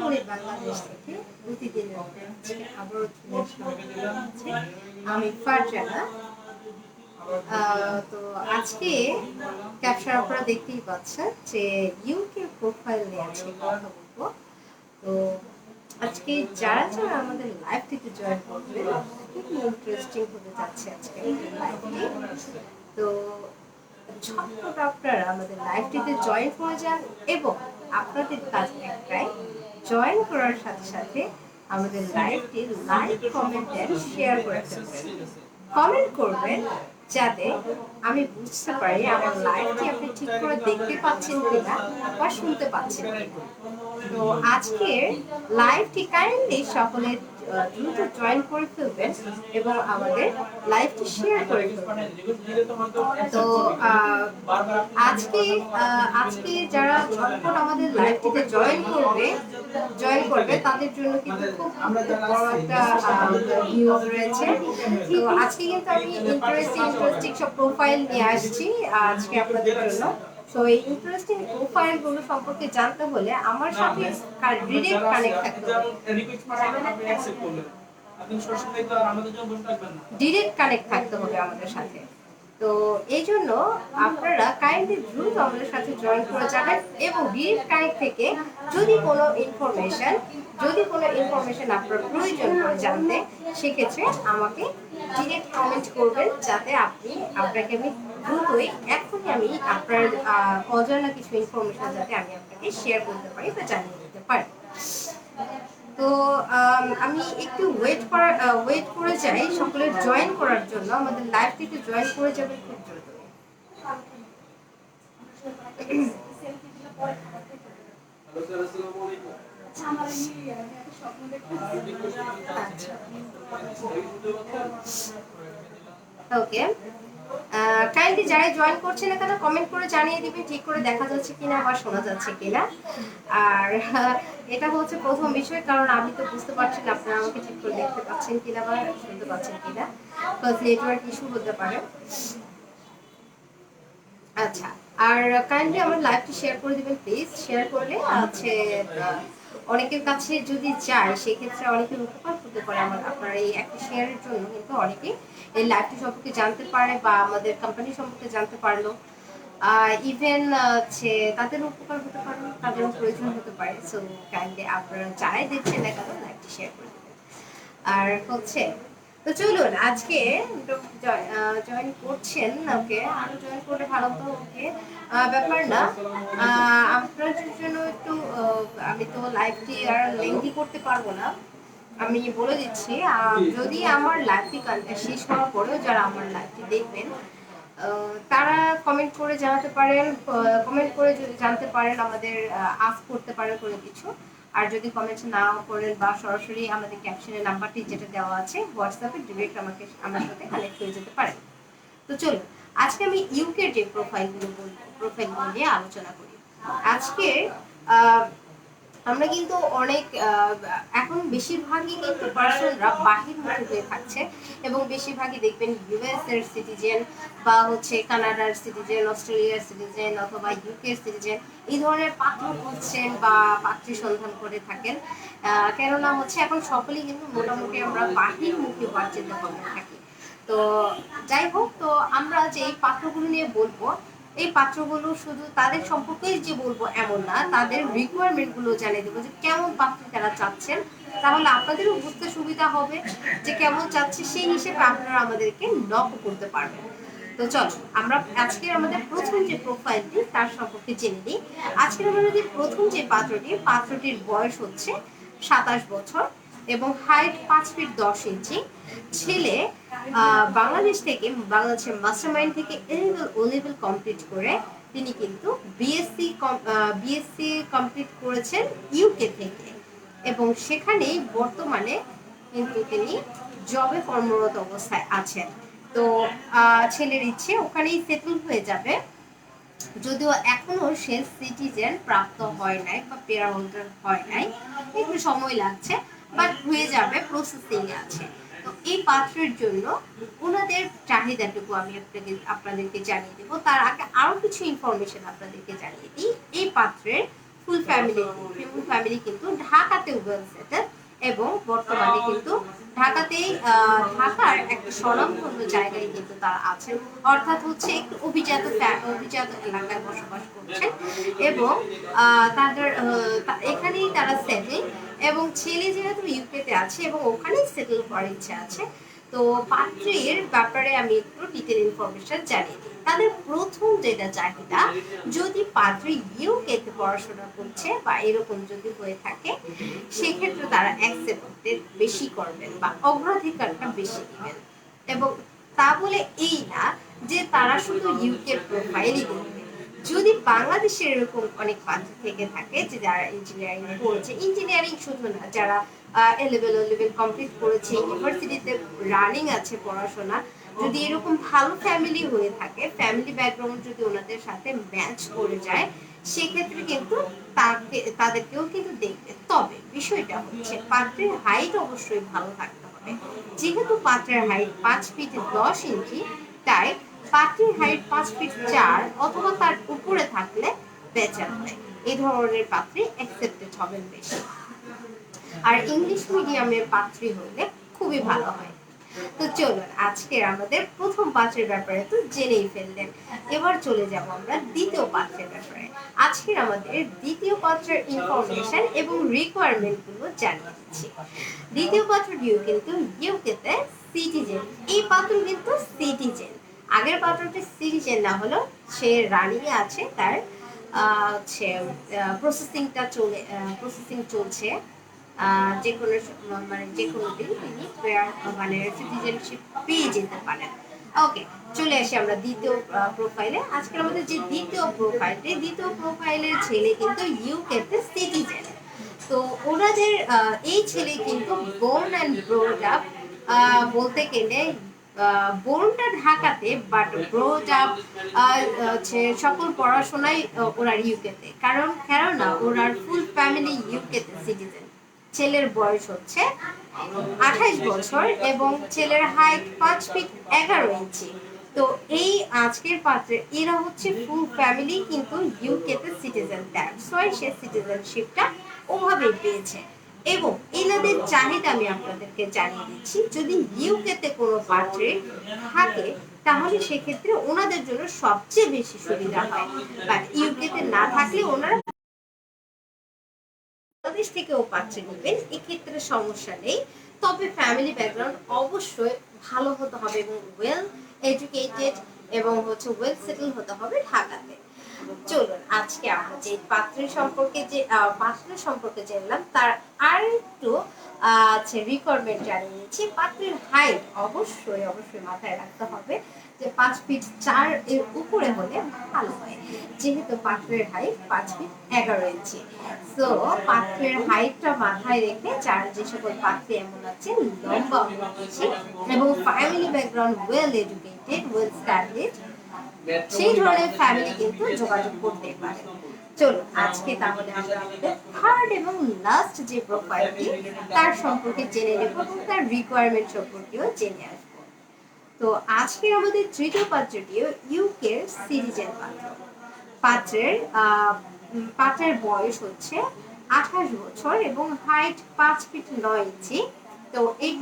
করে বাংলাদেশ থেকে প্রতিদিনের মতো আজকে আবারও চলে আসলাম আপনাদের মাঝে। আমি ফারজানা। তো আজকে ক্যাপশন আপনারা দেখতেই পাচ্ছেন যে ইউকে প্রোফাইল নিয়ে আজকে কথা বলবো। তো আজকে যারা যারা আমাদের লাইভ থেকে জয়েন করবেন খুবই ইন্টারেস্টিং হতে যাচ্ছে আজকে লাইভটি। তো ঝটপট আপনারা আমাদের লাইভটিতে জয়েন করে যান এবং আপনাদের কাজ একটাই, জয়েন করার সাথে সাথে আমাদের লাইভটি লাইক কমেন্ট এন্ড শেয়ার করে ফেলবেন। কমেন্ট করবেন যাতে আমি বুঝতে পারি আমার লাইভটি আপনি ঠিক করে দেখতে পাচ্ছেন কিনা বা শুনতে পাচ্ছেন কিনা। তো আজকের লাইভটি কাইন্ডলি সকলে দ্রুত জয়েন করে ফেলবেন এবং আমাদের লাইভটি শেয়ার করে ফেলবেন। তো আজকে যারা ঝটপট আমাদের লাইভটিতে জয়েন করবে তাদের জন্য কিন্তু খুব বড় একটা নিউজ রয়েছে। তো আজকে কিন্তু আমি ইন্টারেস্টিং সব প্রোফাইল নিয়ে আসছি আজকে আপনাদের জন্য। তো এই ইন্টারেস্টিং প্রোফাইল গুলো সম্পর্কে জানতে হলে আমার সাথে ডিরেক্ট কানেক্ট থাকতে হবে। ডিরেক্ট কানেক্ট থাকতে হবে আমাদের সাথে। তো এই জন্য আপনারা কাইন্ডলি দ্রুত আমাদের সাথে জয়েন করে যাবেন এবং ডিরেক্ট কানেক্ট থেকে যদি কোনো ইনফরমেশন আপনার প্রয়োজন হয় জানতে, সেক্ষেত্রে আমাকে ডিরেক্ট কমেন্ট করবেন যাতে আপনাকে আমি দ্রুতই এখনই আমি আপনার অজানা কিছু ইনফরমেশন যাতে আমি আপনাকে শেয়ার করতে পারি বা জানিয়ে দিতে পারি। তো আমি একটু ওয়েট করে যাই সকলের জয়েন করার জন্য। আমাদের লাইভটিতে জয়েন করে যাবেন খুব দ্রুত। ওকে, কাইন্ডলি যারা জয়েন করছে না কেন কমেন্ট করে জানিয়ে দিবেন ঠিক করে দেখা যাচ্ছে কিনা বা শোনা যাচ্ছে কিনা। আর এটা হচ্ছে প্রথম বিষয়, কারণ আমি তো বুঝতে পারছি না আপনারা আমাকে ঠিক করে দেখতে পাচ্ছেন কিনা বা শুনতে পাচ্ছেন কিনা, বিকজ নেটওয়ার্ক ইস্যু হতে পারে। আচ্ছা, আর কাইন্ডলি আমার লাইভটি শেয়ার করে দিবেন প্লিজ। শেয়ার করলে আছে অনেকের কাছে যদি যায় সেক্ষেত্রে অনেকের উপকার হতে পারে। আপনার এই একটা শেয়ারের জন্য কিন্তু অনেকে এই লাইভটি সম্পর্কে জানতে পারে বা আমাদের কোম্পানি সম্পর্কে জানতে পারলো। ইভেন তাদের উপকার হতে পারে, তাদেরও প্রয়োজন হতে পারে। সো কাইন্ডলি আপনারা যারাই দেখছেন না কেন লাইভটি শেয়ার করে দেবেন। আর হচ্ছে তো চলুন আজকে জয়েন করছেন, ওকে আরো জয়েন করলে ভালো তো। ওকে, ব্যাপার না, আপনাদের জন্য একটু আমি তো লাইভটি আর লেন্থি করতে পারবো না, আমি বলে দিচ্ছি। যদি আমার লাইভটি শেষ হওয়ার পরেও যারা আমার লাইভটি দেখবেন তারা কমেন্ট করে জানাতে পারেন, কমেন্ট করে যদি জানতে পারেন আমাদের আস্ক করতে পারেন কোনো কিছু। আর যদি কমেন্ট না করেন বা সরাসরি আমাদের ক্যাপশনের নাম্বারটি যেটা দেওয়া আছে হোয়াটসঅ্যাপে ডিরেক্ট আমার সাথে কানেক্ট হয়ে যেতে পারেন। তো চলুন আজকে আমি ইউকের যে প্রোফাইলগুলো নিয়ে আলোচনা করি। আজকে আমরা কিন্তু অনেক এখন বেশিরভাগই কিন্তু পার্সনরা বাহিরমুখী হয়ে থাকছে এবং বেশিরভাগই দেখবেন ইউএস এর সিটিজেন বা হচ্ছে কানাডার সিটিজেন, অস্ট্রেলিয়ার সিটিজেন অথবা ইউকের সিটিজেন এই ধরনের পাত্র খুঁজছেন বা পাত্রী সন্ধান করে থাকেন। কেননা হচ্ছে এখন সকলেই কিন্তু মোটামুটি আমরা বাহিরমুখী হওয়ার চিন্তা ভাবনা থাকি। তো যাই হোক, তো আমরা যে এই পাত্রগুলো নিয়ে বলবো, এই পাত্রগুলো শুধু তাদের সম্পর্কেই যে বলবো এমন না, তাদের রিকোয়ারমেন্ট গুলো জানিয়ে দেবো যে কেমন পাত্র তারা চাচ্ছেন, তাহলে আপনাদেরও বুঝতে সুবিধা হবে যে কেমন চাচ্ছে, সেই হিসেবে আপনারা আমাদেরকে নক করতে পারবেন। তো চলো আমরা আজকে আমাদের প্রথম যে প্রোফাইলটি তার সম্পর্কে জেনে নিই। আজকের আমাদের প্রথম যে পাত্রটির বয়স হচ্ছে 27 বছর এবং হাইট 5 ফিট 10 ইঞ্চি। ছেলে বাংলাদেশের মাস্টারমাইন্ড থেকে ও লেভেল কমপ্লিট করে তিনি কিন্তু বিএসসি কমপ্লিট করেছেন ইউকে থেকে এবং সেখানেই বর্তমানে কিন্তু তিনি জবে কর্মরত অবস্থায় আছেন। তো ছেলের ইচ্ছে ওখানেই সেটেল হয়ে যাবে, যদিও এখনো সে সিটিজেন প্রাপ্ত হয় নাই বা পেয়ার হোল্ডার হয় নাই, একটু সময় লাগছে, বাট হয়ে যাবে, প্রসেসিং আছে। তো এই পাত্রের জন্য ওনাদের চাহিদাটুকু আমি আপনাদেরকে জানিয়ে দেবো। তার আগে আরো কিছু ইনফরমেশন আপনাদেরকে জানিয়ে দিই। এই পাত্রের ফুল ফ্যামিলি কিন্তু ঢাকাতে ওয়েল সেটেল এবং বর্তমানে কিন্তু ঢাকাতেই ঢাকার একটা স্বনামধন্য জায়গায় কিন্তু তারা আছেন, অর্থাৎ হচ্ছে একটু অভিজাত এলাকায় বসবাস করছেন এবং তাদের এখানেই তারা সেটেল এবং ছেলে যেহেতু ইউকেতে আছে এবং ওখানেই সেটেল করার ইচ্ছা আছে। তো পাত্রীর ব্যাপারে আমি একটু ডিটেল ইনফরমেশন জানিয়ে দিই। তাদের প্রথম যেটা চাহিদা, যদি পাত্রী ইউকেতে পড়াশোনা করছে বা এরকম যদি হয়ে থাকে, সেক্ষেত্রে তারা অ্যাকসেপ্টেড বেশি করবেন বা অগ্রাধিকারটা বেশি দিবেন। এবং তা বলে এই না যে তারা শুধু ইউকে প্রোফাইলই দেখবে। যদি বাংলাদেশের এরকম অনেক পাত্রী থেকে থাকে যে যারা ইঞ্জিনিয়ারিং পড়েছে, ইঞ্জিনিয়ারিং শুধু না, যারা লেভেল কমপ্লিট করেছে, ইউনিভার্সিটিতে রানিং আছে পড়াশোনা, যদি এরকম ভালো ফ্যামিলি হয়ে থাকে, ফ্যামিলি ব্যাকগ্রাউন্ড যদি ওনাদের সাথে ম্যাচ করে যায়, সেক্ষেত্রে কিন্তু তাদেরকেও কিন্তু দেখবে। তবে বিষয়টা হচ্ছে পাত্রের হাইট অবশ্যই ভালো থাকতে হবে। যেহেতু পাত্রের হাইট 5 ফিট 10 ইঞ্চি, তাই পাত্রের হাইট 5 ফিট 4 অথবা তার উপরে থাকলে বেচার হয়। এই ধরনের পাত্রী অ্যাকসেপ্টেড হবেন বেশি। আর ইংলিশ মিডিয়ামের পাত্রী হলে খুবই ভালো হয়। তো চলুন, আজকে আমাদের প্রথম পাত্রের ব্যাপারে তো জেনেই ফেললেন, এবার চলে যাব আমরা দ্বিতীয় পাত্রের ব্যাপারে। আজকের আমাদের দ্বিতীয় পাত্রের ইনফরমেশন এবং রিকোয়ারমেন্ট গুলো জানিয়ে দিচ্ছি। দ্বিতীয় পাত্রটিও কিন্তু ইউকেতে সিটিজেন। এই পাত্র কিন্তু সিটিজেন। আগের পাত্রটি সিটিজেন না হলেও সে রানিং আছে, তার হচ্ছে প্রসেসিং চলছে। যে কোনো মানে যে কোনো দিন তিনি মানে সিটিজেনশিপ পেয়ে যেতে পারেন। ওকে, চলে আসি আমরা দ্বিতীয় প্রোফাইলে। আজকে আমাদের যে দ্বিতীয় প্রোফাইলের ছেলে কিন্তু ইউকেতে সিটিজেন। তো ওনাদের এই ছেলে কিন্তু বোর্ন অ্যান্ড ব্রোড আপ, বলতে গেলে বোর্নটা ঢাকাতে, বাট ব্রোড আপ হচ্ছে সকল পড়াশোনাই ওনার ইউকেতে। কেননা ওনার ফুল ফ্যামিলি ইউকেতে সিটিজেন। ছেলের বয়স হচ্ছে 28 বছর এবং ছেলের হাইট 5 ফিট 11 ইঞ্চি। তো এই আজকের পাত্রে এরা হচ্ছে ফুল ফ্যামিলি কিন্তু ইউকেতে সিটিজেন, দ্যাটস ওয়াই সে সিটিজেনশিপটা ওভাবেই পেয়েছে। এবং এনাদের চাহিদা আমি আপনাদেরকে জানিয়ে দিচ্ছি, যদি ইউকেতে কোনো পাত্রে থাকে তাহলে সেক্ষেত্রে ওনাদের জন্য সবচেয়ে বেশি সুবিধা হয়। বাট ইউকেতে না থাকলে ওনারা বাংলাদেশ থেকেও পাত্রী নেবেন, এক্ষেত্রে সমস্যা নেই। তবে ফ্যামিলি ব্যাকগ্রাউন্ড অবশ্যই ভালো হতে হবে এবং ওয়েল এডুকেটেড এবং হচ্ছে ওয়েল সেটেল হতে হবে ঢাকাতে। চলুন, আজকে আমরা যে পাত্রের সম্পর্কে জানলাম, তার আর একটু রিকোয়ারমেন্ট জানিয়ে নিচ্ছি। পাত্রের হাইট অবশ্যই মাথায় রাখতে হবে যে 5 ফিট 4 এর উপরে হলে ভালো হয়, যেহেতু পাত্রের হাইট 5 ফিট 11 ইঞ্চি। তো পাত্রের হাইটটা মাথায় রেখে যে সকল পাত্রী এমন আছে লম্বা বেশি এবং family background well educated, well studied, সেই ধরনের ফ্যামিলি কিন্তু যোগাযোগ করতে পারে। চলুন, আজকে তাহলে আমরা আমাদের থার্ড এবং লাস্ট যে প্রোফাইলটি তার সম্পর্কে জেনে নেব এবং তার রিকোয়ারমেন্ট সম্পর্কেও জেনে আসবো। তো আজকে আমাদের তৃতীয় পাত্রটিও ইউকের সিটিজেন পাত্র। পাত্রের পাত্রের বয়স হচ্ছে 28 বছর এবং হাইট 5 ফিট 9 ইঞ্চি। তো এই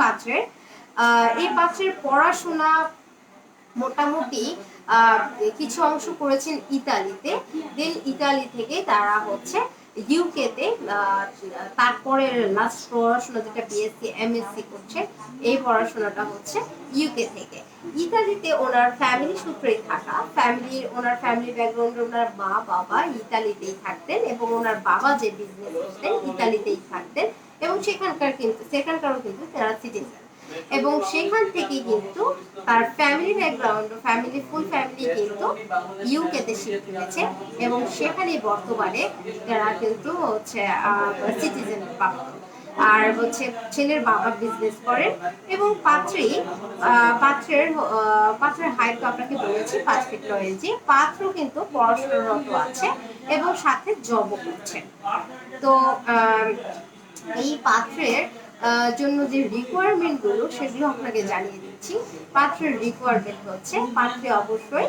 পাত্রের পড়াশোনা মোটামুটি কিছু অংশ করেছেন ইতালিতে, দেন ইতালি থেকে তারা হচ্ছে ইউকেতে তারপরে লাস্ট পড়াশোনা যেটা বিএসসি এমএসসি করছে, এই পড়াশোনাটা হচ্ছে ইউকে থেকে। ইতালিতে ওনার ফ্যামিলি সূত্রেই থাকা, ওনার ফ্যামিলি ব্যাকগ্রাউন্ড, ওনার মা বাবা ইতালিতেই থাকতেন এবং ওনার বাবা যে বিজনেস করতেন ইতালিতেই থাকতেন এবং সেখানকারও কিন্তু তারা সিটিজেন। এবং সেখান থেকে কিন্তু তার ফুল ফ্যামিলি কিন্তু ইউকেতে শিফট হয়েছে এবং সেখানে বর্তমানে তারা কিন্তু হচ্ছে সিটিজেন প্রাপ্ত। আর হচ্ছে ছেলের বাবা বিজনেস করেন এবং পাত্রের হাইট তো আপনাকে বলেছি 5 ফিট 9 ইঞ্চি। পাত্র কিন্তু পড়াশোনারত আছে এবং সাথে জবও করছেন। তো এই পাত্রের জন্য যে রিকোয়ারমেন্ট গুলো সেগুলো আপনাকে জানিয়ে দিচ্ছি। পাত্রের রিকোয়ারমেন্ট হচ্ছে পাত্রে অবশ্যই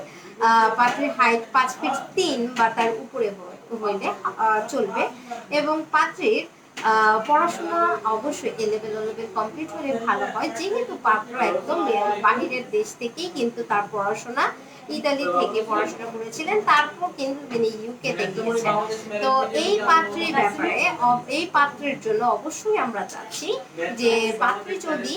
পাত্রের হাইট 5 ফিট 3 বা তার উপরে হইলে চলবে। এবং পাত্রীর পড়াশোনা অবশ্যই এ লেভেল কমপ্লিট হলে ভালো হয়, যেহেতু পাত্র একদম বাহিরের দেশ থেকেই কিন্তু তার পড়াশোনা, ইতালি থেকে পড়াশোনা করেছিলেন, তারপর কিন্তু তিনি ইউকেতে গিয়েছেন। তো এই পাত্রের ব্যাপারে এই পাত্রের জন্য অবশ্যই আমরা চাচ্ছি যে পাত্রী যদি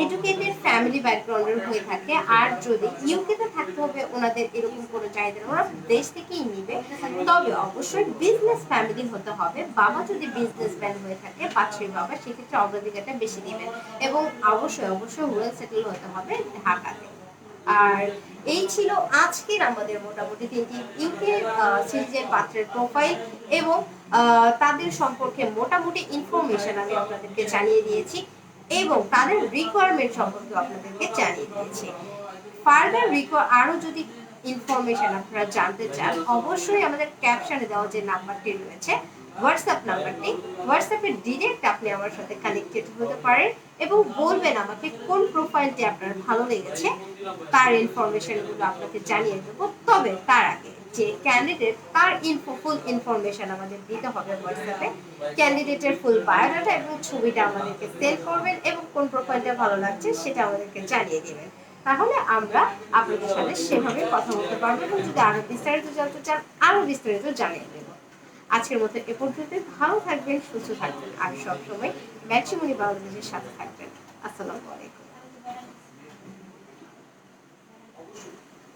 এডুকেটেড ফ্যামিলি ব্যাকগ্রাউন্ডের হয়ে থাকে, আর যদি ইউকেতে থাকতে হবে ওনাদের এরকম কোনো চাহিদা, ওরা দেশ থেকেই নিবে, তবে অবশ্যই বিজনেস ফ্যামিলি হতে হবে। বাবা যদি বিজনেসম্যান হয়ে থাকে, পাত্রীর বাবা, সেক্ষেত্রে অগ্রাধিকারটা বেশি দিবেন। এবং অবশ্যই ওয়েল সেটেল হতে হবে ঢাকাতে। আর এই ছিল আজকের আমাদের মোটামুটি 3টি ইউকে সিরিজের পাত্রের প্রোফাইল এবং তাদের সম্পর্কে মোটামুটি ইনফরমেশন আমি আপনাদেরকে জানিয়ে দিয়েছি, এবং তাদের রিকোয়ারমেন্ট সম্পর্কে আপনাদেরকে জানিয়ে দিয়েছি। ফার্দার আরো যদি ইনফরমেশন আপনারা জানতে চান, অবশ্যই আমাদের ক্যাপশনে দেওয়া যে নাম্বারটি রয়েছে, হোয়াটসঅ্যাপ নাম্বারটি, হোয়াটসঅ্যাপে ডিরেক্ট আপনি আমার সাথে কানেক্টেড হতে পারেন এবং বলবেন আমাকে কোন প্রোফাইলটি আপনার ভালো লেগেছে, তার ইনফরমেশনগুলো আপনাকে জানিয়ে দেবো। তবে তার আগে যে ক্যান্ডিডেট, তার ফুল ইনফরমেশন আমাদের দিতে হবে হোয়াটসঅ্যাপে। ক্যান্ডিডেটের ফুল বায়োডাটা এবং ছবিটা আমাদেরকে সেন্ড করবেন এবং কোন প্রোফাইলটা ভালো লাগছে সেটা আমাদেরকে জানিয়ে দিবেন। তাহলে আমরা আপনাদের সাথে সেভাবে কথা বলতে পারবো এবং যদি আরো বিস্তারিত জানতে চান আরো বিস্তারিত জানিয়ে দেবো। আজকের মতো এ পর্যন্ত। ভালো থাকবেন, সুস্থ থাকবেন, আর সবসময় ম্যাট্রিমনি বাংলাদেশের সাথে থাকবেন। আসসালামু আলাইকুম।